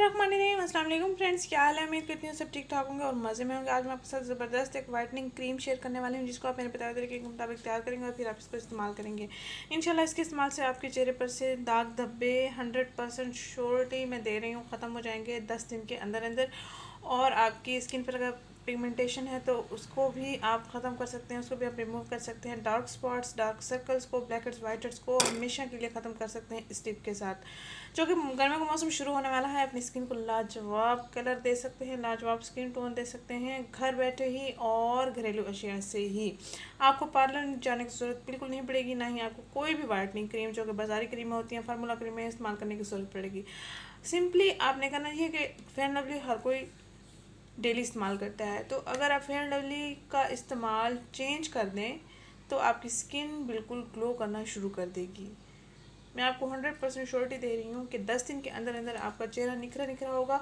बिस्मिल्लाहिर्रहमानिर्रहीम। अस्सलाम वालेकुम फ्रेंड्स, क्या हाल है? उम्मीद करती हूँ सब ठीक ठाक होंगे और मज़े में होंगे। आज मैं आपके साथ ज़बरदस्त एक वाइटनिंग क्रीम शेयर करने वाली हूँ, जिसको आप मेरे बताए तरीके के मुताबिक तैयार करेंगे और फिर आप इसको इस्तेमाल करेंगे। इंशाल्लाह इसके इस्तेमाल से आपके चेहरे पर से दाग धब्बे 100% श्योरिटी मैं दे रही हूँ ख़त्म हो जाएंगे 10 दिन के अंदर अंदर। और आपकी स्किन पर अगर पिगमेंटेशन है तो उसको भी आप ख़त्म कर सकते हैं, उसको भी आप रिमूव कर सकते हैं। डार्क स्पॉट्स, डार्क सर्कल्स को, ब्लैक हेड्स, वाइट हेड्स को हमेशा के लिए ख़त्म कर सकते हैं इस टिप के साथ। जो कि गर्मियों का मौसम शुरू होने वाला है, अपनी स्किन को लाजवाब कलर दे सकते हैं, लाजवाब स्किन टोन दे सकते हैं घर बैठे ही और घरेलू अशिया से ही। आपको पार्लर जाने की ज़रूरत बिल्कुल नहीं पड़ेगी, ना ही आपको कोई भी वाइटनिंग क्रीम जो कि बाजारी क्रीमें होती हैं, फार्मूला क्रीमें इस्तेमाल करने की ज़रूरत पड़ेगी। सिंपली आपने करना ये कि फेयर एंड लवली हर कोई डेली इस्तेमाल करता है, तो अगर आप फेयर एंड लवली का इस्तेमाल चेंज कर दें तो आपकी स्किन बिल्कुल ग्लो करना शुरू कर देगी। मैं आपको 100% श्योरिटी दे रही हूँ कि 10 दिन के अंदर अंदर आपका चेहरा निखरा निखरा होगा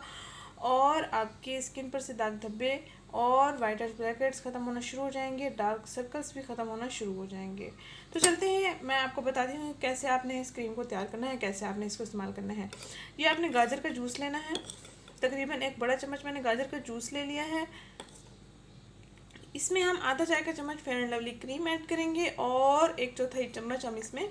और आपकी स्किन पर से दाग धब्बे और वाइट हेड्स, ब्लैक हेड्स ख़त्म होना शुरू हो जाएंगे, डार्क सर्कल्स भी ख़त्म होना शुरू हो जाएंगे। तो चलते हैं, मैं आपको बताती हूँ कैसे आपने इस क्रीम को तैयार करना है, कैसे आपने इसको इस्तेमाल करना है। ये आपने गाजर का जूस लेना है, तकरीबन 1 बड़ा चम्मच मैंने गाजर का जूस ले लिया है। इसमें हम आधा चाय का चम्मच fair and lovely cream add करेंगे और 1/4 चम्मच हम इसमें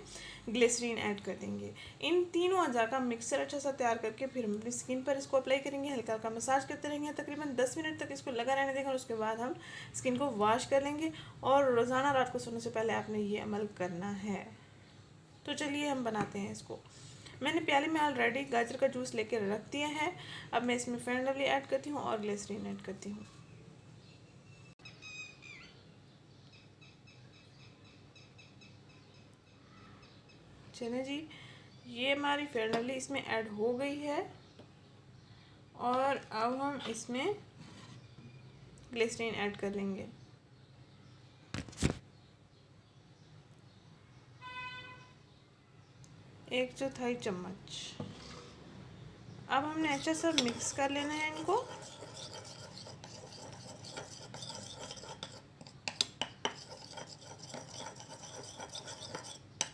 ग्लिसरीन ऐड कर देंगे। इन तीनों अज़ा का मिक्सचर अच्छा सा तैयार करके फिर हम अपनी स्किन पर इसको अप्लाई करेंगे, हल्का हल्का मसाज करते रहेंगे, तकरीबन 10 मिनट तक इसको लगा रहने देंगे और उसके बाद हम स्किन को वॉश कर लेंगे। और रोज़ाना रात को सोने से पहले आपने ये अमल करना है। तो चलिए हम बनाते हैं इसको। मैंने प्याले में ऑलरेडी गाजर का जूस लेकर रख दिया है। अब मैं इसमें फेयर एंड लवली ऐड करती हूँ और ग्लिसरीन ऐड करती हूँ। चलिए जी, ये हमारी फेयर एंड लवली इसमें ऐड हो गई है और अब हम इसमें ग्लिसरीन ऐड कर लेंगे। एक चौथाई चम्मच। अब हमने अच्छा सा मिक्स कर लेना है इनको।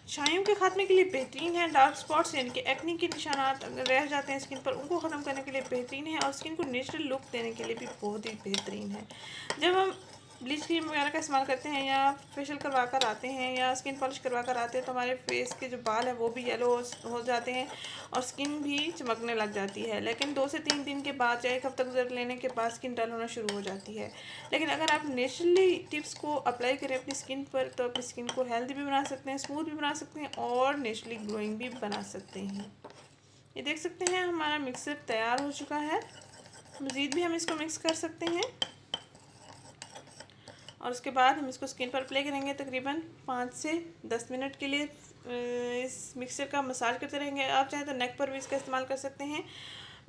छाइयों के खात्मे के लिए बेहतरीन है। डार्क स्पॉट्स यानी कि एक्ने के निशानात अगर रह जाते हैं स्किन पर, उनको ख़त्म करने के लिए बेहतरीन है और स्किन को नेचुरल लुक देने के लिए भी बहुत ही बेहतरीन है। जब हम ब्लीच क्रीम वगैरह का इस्तेमाल करते हैं या फेशियल करवा कर आते हैं या स्किन पॉलिश करवा कर आते हैं तो हमारे फेस के जो बाल है वो भी येलो हो जाते हैं और स्किन भी चमकने लग जाती है। लेकिन 2 से 3 दिन के बाद या 1 हफ्ता गुजर लेने के बाद स्किन डल होना शुरू हो जाती है। लेकिन अगर आप नेचुरली टिप्स को अप्लाई करें अपनी स्किन पर तो अपनी स्किन को हेल्दी भी बना सकते हैं, स्मूथ भी बना सकते हैं और नेचुरली ग्लोइंग भी बना सकते हैं। ये देख सकते हैं हमारा मिक्सर तैयार हो चुका है। मज़ीद भी हम इसको मिक्स कर सकते हैं और उसके बाद हम इसको स्किन पर अप्लाई करेंगे। तकरीबन 5 से 10 मिनट के लिए इस मिक्सचर का मसाज करते रहेंगे। आप चाहें तो नेक पर भी इसका इस्तेमाल कर सकते हैं।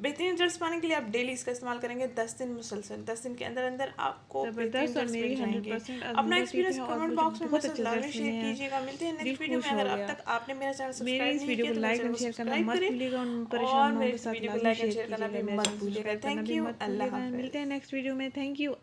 बेहतरीन रिजल्ट्स पाने के लिए आप डेली इसका इस्तेमाल करेंगे 10 दिन मुसलसल। 10 दिन के अंदर अंदर आपको ज़बरदस्त और मेरी 100% अपना आजमगढ़ एक्सपीरियंस है और कमेंट मुझे बॉक्स में बहुत मैसेज अच्छे लाजमी रिजल्ट मिले शेयर हैं। कीजिएगा। मिलते हैं दिल नेक्स्ट वीडियो में। खुश हो अगर अब गया। तक आपने मेरा चैनल मेरी सब्सक्राइब इस नहीं वीडियो किया को तो मेरे लाइक चैनल एंड को शेयर करना सब्सक्राइब मत करें भूलिएगा और परेशान और माओं मेरे के इस साथ वीडियो को लाजमी लाइक एंड शेयर शेयर करना कीजिएगा। भी मेरे मत चैनल भूलिएगा। सब्सक्राइब करना थैंक भी यू। मत अल्लाह भूलिएगा। हाफिज़। मिलते हैं नेक्स्ट वीडियो में। Thank you.